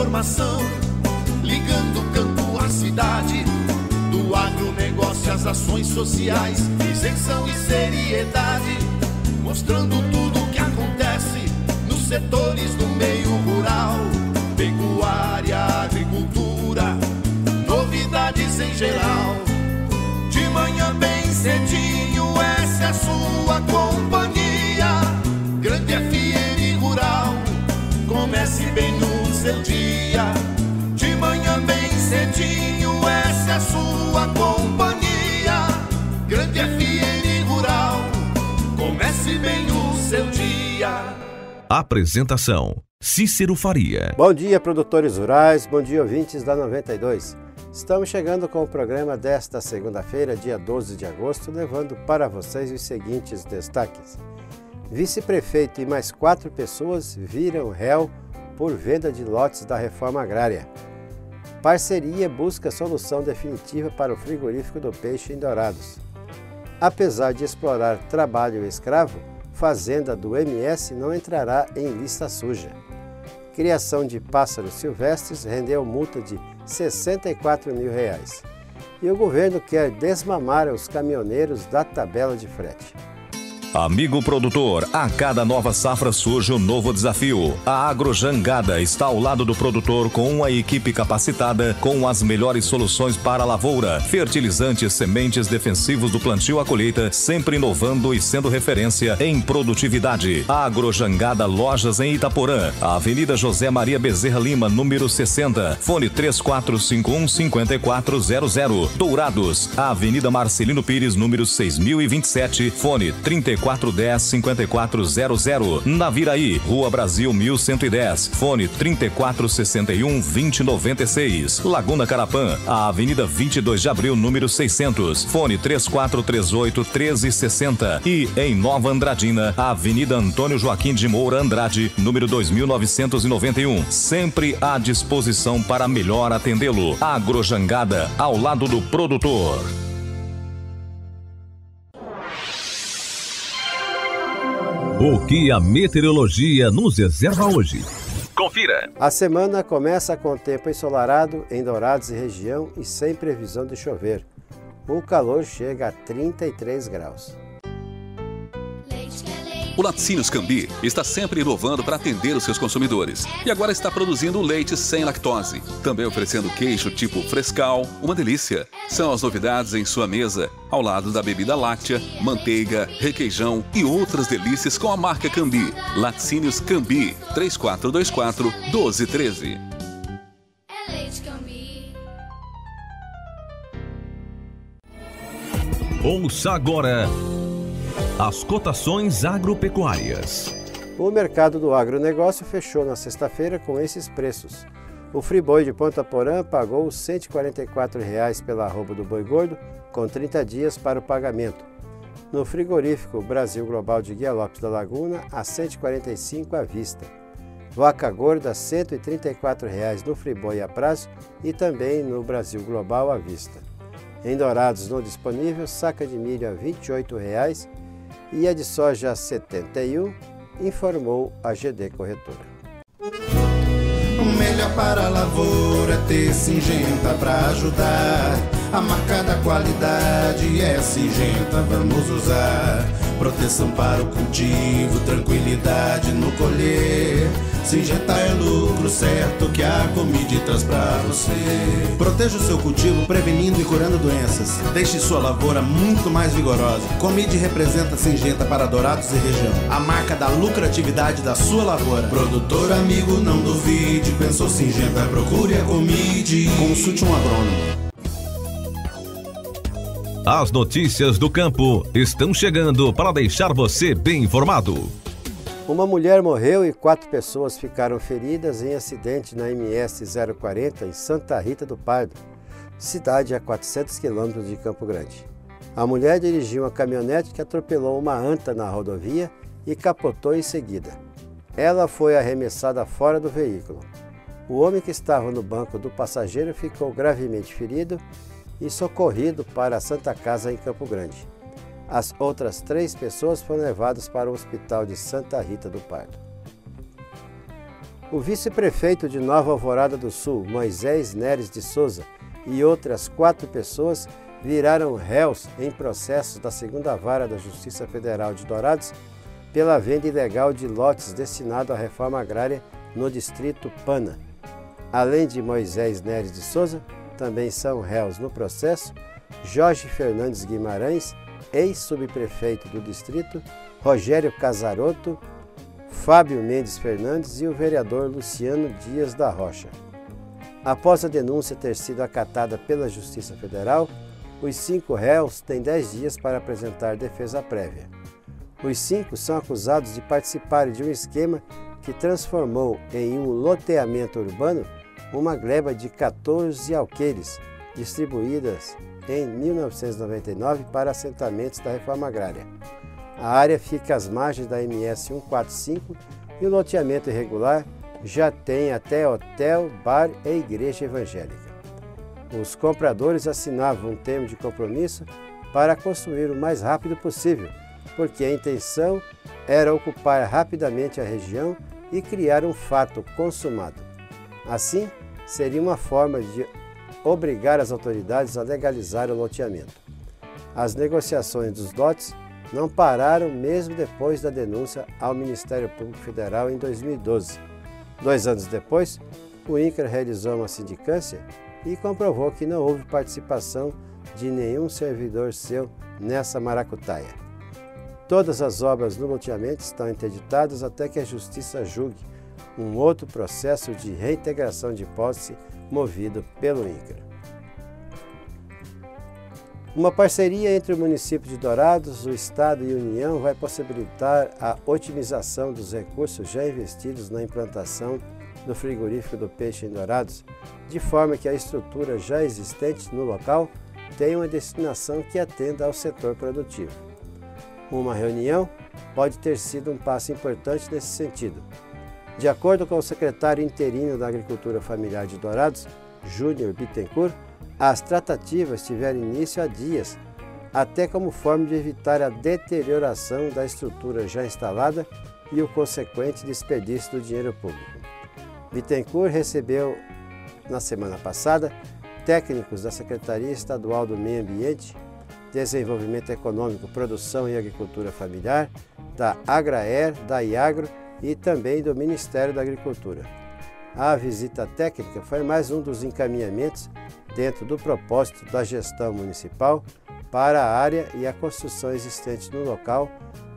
informação, ligando o campo à cidade, do agronegócio às ações sociais, isenção e seriedade, mostrando tudo o que acontece nos setores do meio rural, pecuária, agricultura, novidades em geral. De manhã bem cedinho, essa é a sua companhia, Grande FM Rural, comece bem no seu dia. De manhã bem cedinho, essa é a sua companhia, Grande FM Rural, comece bem o seu dia. Apresentação: Cícero Faria. Bom dia, produtores rurais, bom dia, ouvintes da 92. Estamos chegando com o programa desta segunda-feira, dia 12 de agosto, levando para vocês os seguintes destaques. Vice-prefeito e mais 4 pessoas viram réu por venda de lotes da reforma agrária. Parceria busca solução definitiva para o frigorífico do peixe em Dourados. Apesar de explorar trabalho escravo, fazenda do MS não entrará em lista suja. Criação de pássaros silvestres rendeu multa de R$ 64 mil. E o governo quer desmamar os caminhoneiros da tabela de frete. Amigo produtor, a cada nova safra surge um novo desafio. A Agrojangada está ao lado do produtor com uma equipe capacitada com as melhores soluções para a lavoura, fertilizantes, sementes, defensivos do plantio à colheita, sempre inovando e sendo referência em produtividade. A Agrojangada Lojas em Itaporã, Avenida José Maria Bezerra Lima, número 60, fone 3451-5400. Dourados, Avenida Marcelino Pires, número 6027, fone 3410-5400. Naviraí, Rua Brasil 1110, fone 3461-2096. Laguna Carapã, a Avenida 22 de Abril, número 600, fone 3438-1360. E em Nova Andradina, a Avenida Antônio Joaquim de Moura Andrade, número 2991, sempre à disposição para melhor atendê-lo. Agrojangada, ao lado do produtor. O que a meteorologia nos reserva hoje? Confira! A semana começa com tempo ensolarado em Dourados e região e sem previsão de chover. O calor chega a 33 graus. O Laticínios Cambi está sempre inovando para atender os seus consumidores. E agora está produzindo leite sem lactose. Também oferecendo queijo tipo frescal, uma delícia. São as novidades em sua mesa, ao lado da bebida láctea, manteiga, requeijão e outras delícias com a marca Cambi. Laticínios Cambi, 3424-1213. É leite Cambi. Ouça agora as cotações agropecuárias. O mercado do agronegócio fechou na sexta-feira com esses preços. O friboi de Ponta Porã pagou R$ 144,00 pela arroba do boi gordo, com 30 dias para o pagamento. No frigorífico Brasil Global de Guia Lopes da Laguna, a R$ 145,00 à vista. Vaca gorda, R$ 134,00 no friboi a prazo e também no Brasil Global à vista. Em Dourados, no disponível, saca de milho a R$ 28,00 e a de soja a R$ 71,00, informou a GD Corretora. O melhor para a lavoura é ter Syngenta para ajudar. A marca da qualidade é Syngenta, vamos usar. Proteção para o cultivo, tranquilidade no colher. Syngenta é lucro certo que a Comid traz pra você. Proteja o seu cultivo prevenindo e curando doenças. Deixe sua lavoura muito mais vigorosa. Comid representa Syngenta para Dourados e região. A marca da lucratividade da sua lavoura. Produtor amigo, não duvide. Pensou Syngenta, procure a Comid. Consulte um agrônomo. As notícias do campo estão chegando para deixar você bem informado. Uma mulher morreu e 4 pessoas ficaram feridas em acidente na MS 040 em Santa Rita do Pardo, cidade a 400 quilômetros de Campo Grande. A mulher dirigiu uma caminhonete que atropelou uma anta na rodovia e capotou em seguida. Ela foi arremessada fora do veículo. O homem que estava no banco do passageiro ficou gravemente ferido e socorrido para a Santa Casa em Campo Grande. As outras 3 pessoas foram levadas para o hospital de Santa Rita do Pardo. O vice-prefeito de Nova Alvorada do Sul, Moisés Neres de Souza, e outras 4 pessoas viraram réus em processos da 2ª Vara da Justiça Federal de Dourados pela venda ilegal de lotes destinados à reforma agrária no distrito Pana. Além de Moisés Neres de Souza, também são réus no processo Jorge Fernandes Guimarães, ex-subprefeito do distrito, Rogério Casarotto, Fábio Mendes Fernandes e o vereador Luciano Dias da Rocha. Após a denúncia ter sido acatada pela Justiça Federal, os 5 réus têm 10 dias para apresentar defesa prévia. Os 5 são acusados de participarem de um esquema que transformou em um loteamento urbano uma gleba de 14 alqueires, distribuídas em 1999 para assentamentos da reforma agrária. A área fica às margens da MS 145 e o loteamento irregular já tem até hotel, bar e igreja evangélica. Os compradores assinavam um termo de compromisso para construir o mais rápido possível, porque a intenção era ocupar rapidamente a região e criar um fato consumado. Assim, seria uma forma de obrigar as autoridades a legalizar o loteamento. As negociações dos lotes não pararam mesmo depois da denúncia ao Ministério Público Federal em 2012. 2 anos depois, o INCRA realizou uma sindicância e comprovou que não houve participação de nenhum servidor seu nessa maracutaia. Todas as obras no loteamento estão interditadas até que a Justiça julgue um outro processo de reintegração de posse movido pelo INCRA. Uma parceria entre o município de Dourados, o Estado e a União vai possibilitar a otimização dos recursos já investidos na implantação do frigorífico do peixe em Dourados, de forma que a estrutura já existente no local tenha uma destinação que atenda ao setor produtivo. Uma reunião pode ter sido um passo importante nesse sentido. De acordo com o secretário interino da Agricultura Familiar de Dourados, Júnior Bittencourt, as tratativas tiveram início há dias, até como forma de evitar a deterioração da estrutura já instalada e o consequente desperdício do dinheiro público. Bittencourt recebeu, na semana passada, técnicos da Secretaria Estadual do Meio Ambiente, Desenvolvimento Econômico, Produção e Agricultura Familiar, da Agraer, da Iagro e também do Ministério da Agricultura. A visita técnica foi mais um dos encaminhamentos dentro do propósito da gestão municipal para a área e a construção existente no local,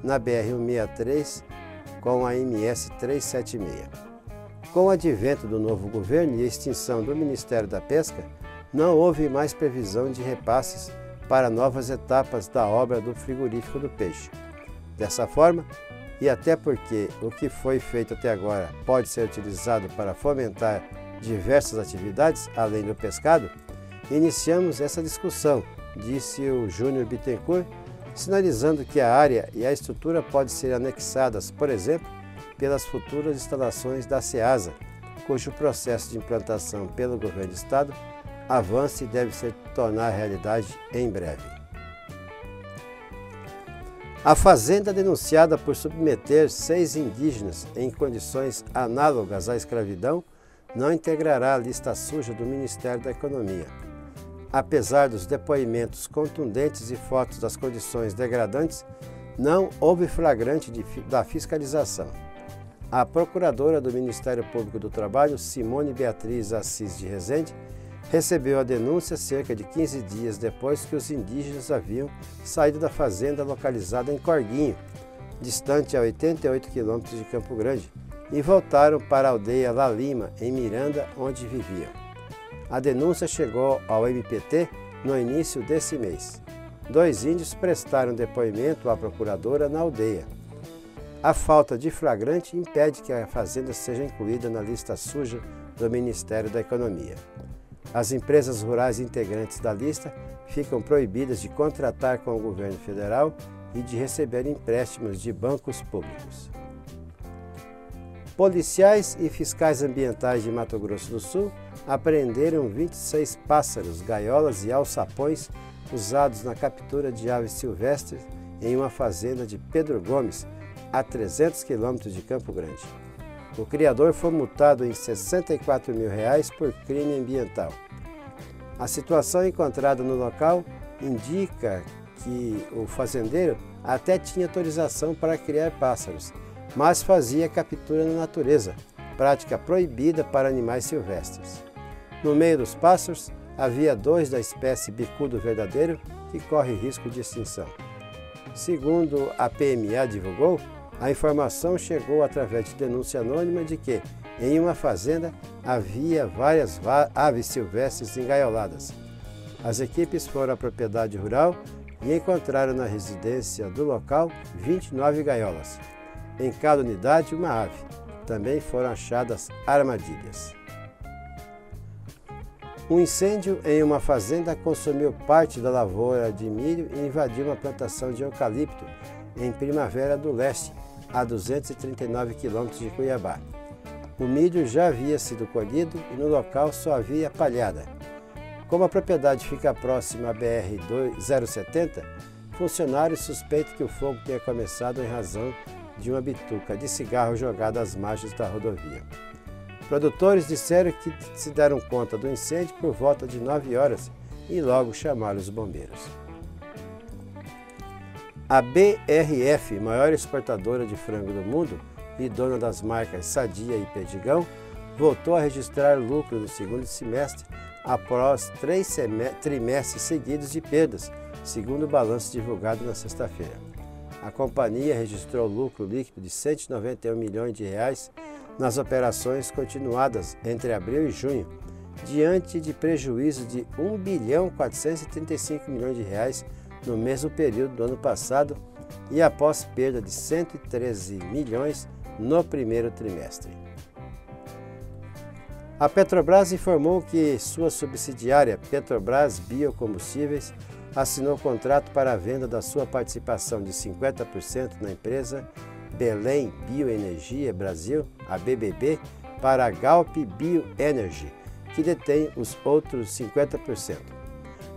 na BR-163, com a MS 376. Com o advento do novo governo e a extinção do Ministério da Pesca, não houve mais previsão de repasses para novas etapas da obra do frigorífico do peixe. Dessa forma, e até porque o que foi feito até agora pode ser utilizado para fomentar diversas atividades, além do pescado, iniciamos essa discussão, disse o Júnior Bittencourt, sinalizando que a área e a estrutura podem ser anexadas, por exemplo, pelas futuras instalações da SEASA, cujo processo de implantação pelo governo do estado avança e deve se tornar realidade em breve. A fazenda denunciada por submeter 6 indígenas em condições análogas à escravidão não integrará a lista suja do Ministério da Economia. Apesar dos depoimentos contundentes e fotos das condições degradantes, não houve flagrante da fiscalização. A procuradora do Ministério Público do Trabalho, Simone Beatriz Assis de Rezende, recebeu a denúncia cerca de 15 dias depois que os indígenas haviam saído da fazenda localizada em Corguinho, distante a 88 quilômetros de Campo Grande, e voltaram para a aldeia La Lima, em Miranda, onde viviam. A denúncia chegou ao MPT no início desse mês. 2 índios prestaram depoimento à procuradora na aldeia. A falta de flagrante impede que a fazenda seja incluída na lista suja do Ministério da Economia. As empresas rurais integrantes da lista ficam proibidas de contratar com o governo federal e de receber empréstimos de bancos públicos. Policiais e fiscais ambientais de Mato Grosso do Sul apreenderam 26 pássaros, gaiolas e alçapões usados na captura de aves silvestres em uma fazenda de Pedro Gomes, a 300 quilômetros de Campo Grande. O criador foi multado em R$ 64 mil por crime ambiental. A situação encontrada no local indica que o fazendeiro até tinha autorização para criar pássaros, mas fazia captura na natureza, prática proibida para animais silvestres. No meio dos pássaros, havia 2 da espécie bicudo verdadeiro que corre risco de extinção. Segundo a PMA divulgou, a informação chegou através de denúncia anônima de que, em uma fazenda, havia várias aves silvestres engaioladas. As equipes foram à propriedade rural e encontraram na residência do local 29 gaiolas. Em cada unidade, uma ave. Também foram achadas armadilhas. Um incêndio em uma fazenda consumiu parte da lavoura de milho e invadiu uma plantação de eucalipto em Primavera do Leste, a 239 quilômetros de Cuiabá. O milho já havia sido colhido e no local só havia palhada. Como a propriedade fica próxima à BR-070, funcionários suspeitam que o fogo tenha começado em razão de uma bituca de cigarro jogada às margens da rodovia. Produtores disseram que se deram conta do incêndio por volta de 9 horas e logo chamaram os bombeiros. A BRF, maior exportadora de frango do mundo e dona das marcas Sadia e Perdigão, voltou a registrar lucro no segundo semestre após 3 trimestres seguidos de perdas, segundo o balanço divulgado na sexta-feira. A companhia registrou lucro líquido de R$ 191 milhões nas operações continuadas entre abril e junho, diante de prejuízo de R$ 1,435 bilhões no mesmo período do ano passado e após perda de 113 milhões no primeiro trimestre. A Petrobras informou que sua subsidiária Petrobras Biocombustíveis assinou contrato para a venda da sua participação de 50% na empresa Belém Bioenergia Brasil, a BBB, para a Galp Bioenergy, que detém os outros 50%.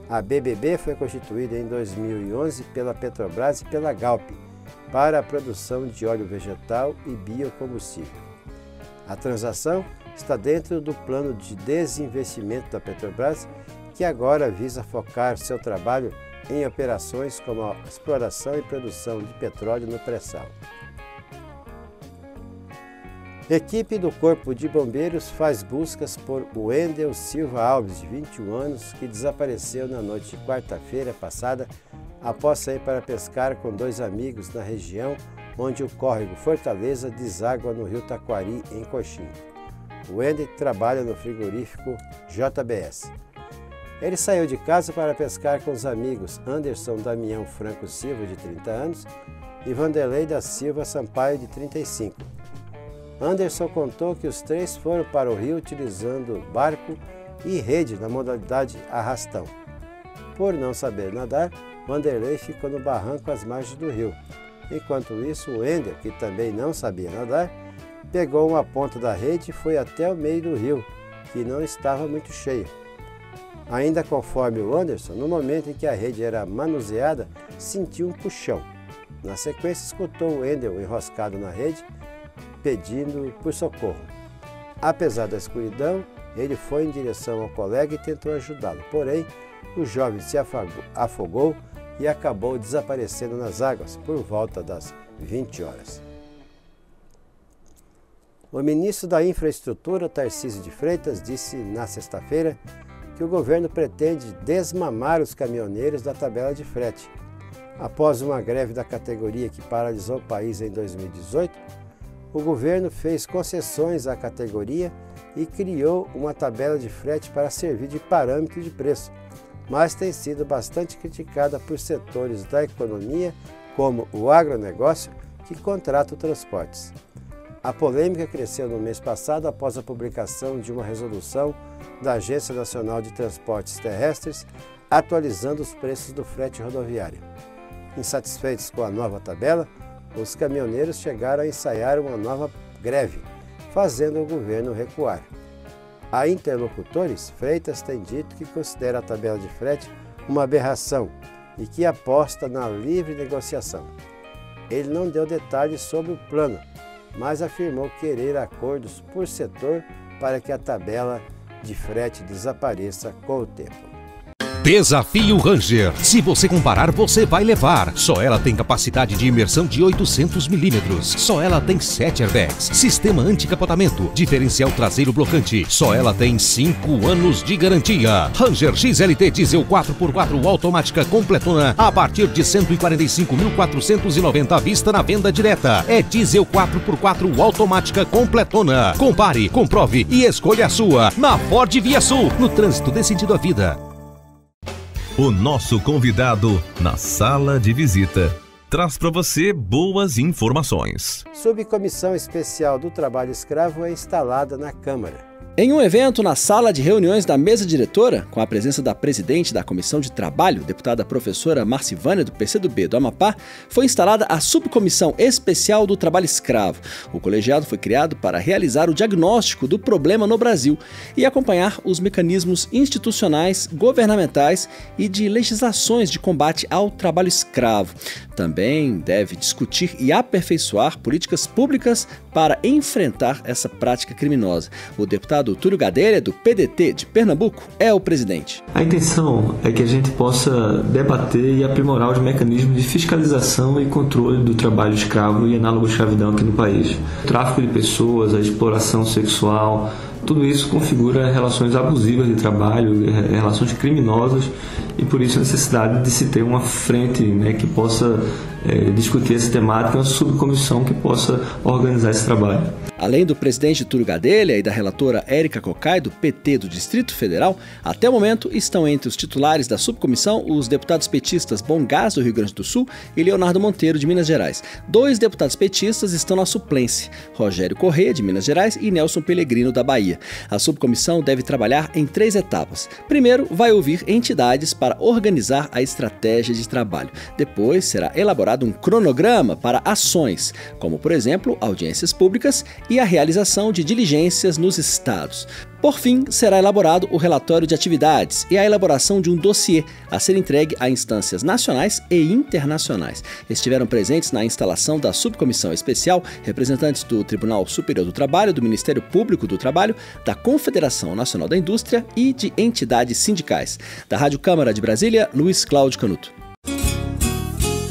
A BBB foi constituída em 2011 pela Petrobras e pela Galp para a produção de óleo vegetal e biocombustível. A transação está dentro do plano de desinvestimento da Petrobras, que agora visa focar seu trabalho em operações como a exploração e produção de petróleo no pré-sal. Equipe do Corpo de Bombeiros faz buscas por Wendel Silva Alves, de 21 anos, que desapareceu na noite de quarta-feira passada após sair para pescar com 2 amigos na região onde o córrego Fortaleza deságua no rio Taquari, em Coxim. O Wendel trabalha no frigorífico JBS. Ele saiu de casa para pescar com os amigos Anderson Damião Franco Silva, de 30 anos, e Vanderlei da Silva Sampaio, de 35. Anderson contou que os 3 foram para o rio utilizando barco e rede na modalidade arrastão. Por não saber nadar, Vanderlei ficou no barranco às margens do rio. Enquanto isso, o Wendel, que também não sabia nadar, pegou uma ponta da rede e foi até o meio do rio, que não estava muito cheio. Ainda conforme o Anderson, no momento em que a rede era manuseada, sentiu um puxão. Na sequência, escutou o Wendel enroscado na rede, pedindo por socorro. Apesar da escuridão, ele foi em direção ao colega e tentou ajudá-lo. Porém, o jovem se afogou e acabou desaparecendo nas águas por volta das 20 horas. O ministro da Infraestrutura, Tarcísio de Freitas, disse na sexta-feira que o governo pretende desmamar os caminhoneiros da tabela de frete. Após uma greve da categoria que paralisou o país em 2018, o governo fez concessões à categoria e criou uma tabela de frete para servir de parâmetro de preço, mas tem sido bastante criticada por setores da economia, como o agronegócio, que contrata transportes. A polêmica cresceu no mês passado após a publicação de uma resolução da Agência Nacional de Transportes Terrestres atualizando os preços do frete rodoviário. Insatisfeitos com a nova tabela, os caminhoneiros chegaram a ensaiar uma nova greve, fazendo o governo recuar. A interlocutores, Freitas tem dito que considera a tabela de frete uma aberração e que aposta na livre negociação. Ele não deu detalhes sobre o plano, mas afirmou querer acordos por setor para que a tabela de frete desapareça com o tempo. Desafio Ranger. Se você comparar, você vai levar. Só ela tem capacidade de imersão de 800 milímetros. Só ela tem 7 airbags. Sistema anticapotamento. Diferencial traseiro blocante. Só ela tem 5 anos de garantia. Ranger XLT Diesel 4x4 automática completona a partir de R$ 145.490 à vista na venda direta. É diesel 4x4 automática completona. Compare, comprove e escolha a sua. Na Ford Via Sul. No trânsito dê sentido à vida. O nosso convidado na sala de visita traz para você boas informações. Subcomissão Especial do Trabalho Escravo é instalada na Câmara. Em um evento na sala de reuniões da mesa diretora, com a presença da presidente da Comissão de Trabalho, deputada professora Marcivânia, do PCdoB do Amapá, foi instalada a Subcomissão Especial do Trabalho Escravo. O colegiado foi criado para realizar o diagnóstico do problema no Brasil e acompanhar os mecanismos institucionais, governamentais e de legislações de combate ao trabalho escravo. Também deve discutir e aperfeiçoar políticas públicas para enfrentar essa prática criminosa. O deputado Túlio Gadelha, do PDT de Pernambuco, é o presidente. A intenção é que a gente possa debater e aprimorar os mecanismos de fiscalização e controle do trabalho escravo e análogo à escravidão aqui no país. O tráfico de pessoas, a exploração sexual, tudo isso configura relações abusivas de trabalho, relações criminosas, e por isso a necessidade de se ter uma frente, que possa discutir essa temática, uma subcomissão que possa organizar esse trabalho. Além do presidente Túlio Gadelha e da relatora Érica Cocai, do PT do Distrito Federal, até o momento estão entre os titulares da subcomissão os deputados petistas Bom Gás, do Rio Grande do Sul, e Leonardo Monteiro, de Minas Gerais. 2 deputados petistas estão na suplência, Rogério Corrêa, de Minas Gerais, e Nelson Pellegrino, da Bahia. A subcomissão deve trabalhar em 3 etapas. Primeiro, vai ouvir entidades para organizar a estratégia de trabalho. Depois, será elaborado um cronograma para ações, como, por exemplo, audiências públicas e a realização de diligências nos estados. Por fim, será elaborado o relatório de atividades e a elaboração de um dossiê a ser entregue a instâncias nacionais e internacionais. Estiveram presentes na instalação da subcomissão especial representantes do Tribunal Superior do Trabalho, do Ministério Público do Trabalho, da Confederação Nacional da Indústria e de entidades sindicais. Da Rádio Câmara de Brasília, Luiz Cláudio Canuto.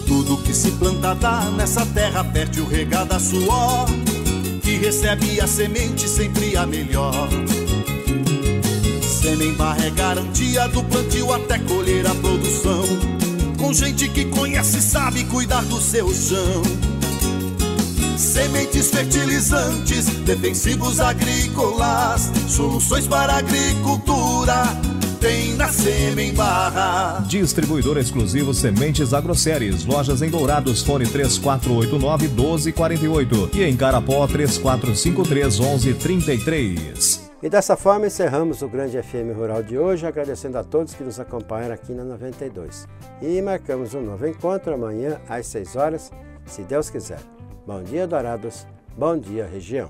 Tudo que se planta dá nessa terra fértil regada a suor, que recebe a semente sempre a melhor. Semem-Barra é garantia do plantio até colher a produção, com gente que conhece e sabe cuidar do seu chão. Sementes fertilizantes, defensivos agrícolas, soluções para a agricultura tem na Semem-Barra. Distribuidor exclusivo Sementes Agroceres. Lojas em Dourados, fone 3489-1248 e em Carapó 3453-1133. E dessa forma encerramos o Grande FM Rural de hoje, agradecendo a todos que nos acompanharam aqui na 92. E marcamos um novo encontro amanhã às 6 horas, se Deus quiser. Bom dia, Dourados. Bom dia, região.